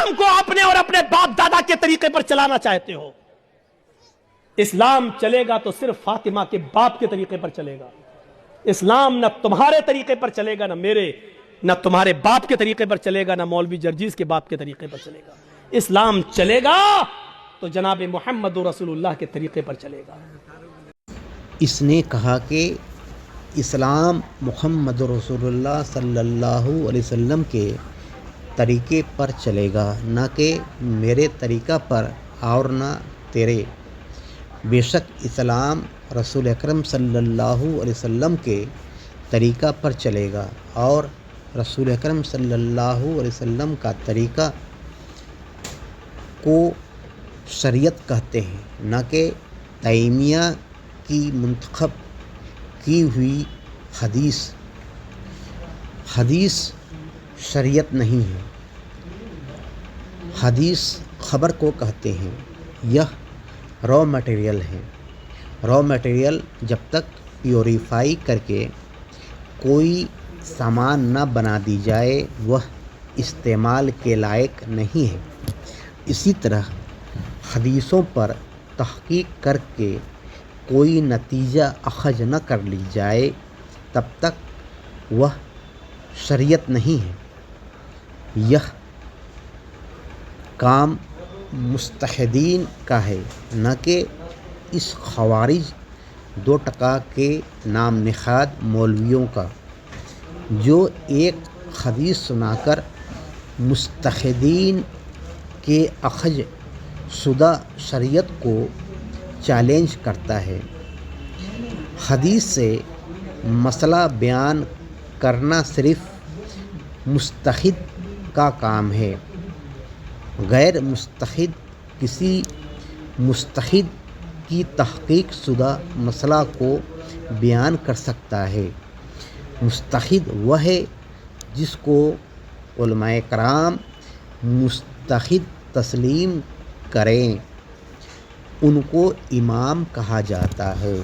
اسلام کو اپنے اور اپنے باپ دادا کے طریقے پر چلانا چاہتے ہو، اسلام چلے گا تو صرف فاطمہ کے باپ کے طریقے پر چلے گا۔ اسلام نہ تمہارے طریقے پر چلے گا، نہ میرے، نہ تمہارے باپ کے طریقے پر چلے گا، نہ مولوی جرجیز کے باپ کے طریقے پر چلے گا۔ اسلام چلے گا تو جناب محمد رسول اللہ کے طریقے پر چلے گا۔ اس نے کہا کہ اسلام محمد رسول اللہ صلی اللہ علیہ وسلم کے طریقے پر چلے گا، نہ کہ میرے طریقہ پر اور نہ تیرے۔ بے شک اسلام رسول اکرم صلی اللہ علیہ وسلم کے طریقہ پر چلے گا، اور رسول اکرم صلی اللہ علیہ وسلم کا طریقہ کو شریعت کہتے ہیں، نہ کہ تیمیہ کی منتخب کی ہوئی حدیث۔ حدیث شریعت نہیں ہے، حدیث خبر کو کہتے ہیں۔ یہ را مٹیریل ہے۔ را مٹیریل جب تک پیوریفائی کر کے کوئی سامان نہ بنا دی جائے وہ استعمال کے لائق نہیں ہے۔ اسی طرح حدیثوں پر تحقیق کر کے کوئی نتیجہ اخذ نہ کر لی جائے تب تک وہ شریعت نہیں ہے۔ یہ کام مجتہدین کا ہے، نہ کہ اس خوارج 2% کے نام نہاد مولویوں کا، جو ایک حدیث سنا کر مجتہدین کے اخذ شدہ شریعت کو چیلنج کرتا ہے۔ حدیث سے مسئلہ بیان کرنا صرف مجتہد کا کام ہے۔ غیر مجتہد کسی مجتہد کی تحقیق شدہ مسئلہ کو بیان کر سکتا ہے۔ مجتہد وہ ہے جس کو علماء کرام مجتہد تسلیم کریں، ان کو امام کہا جاتا ہے۔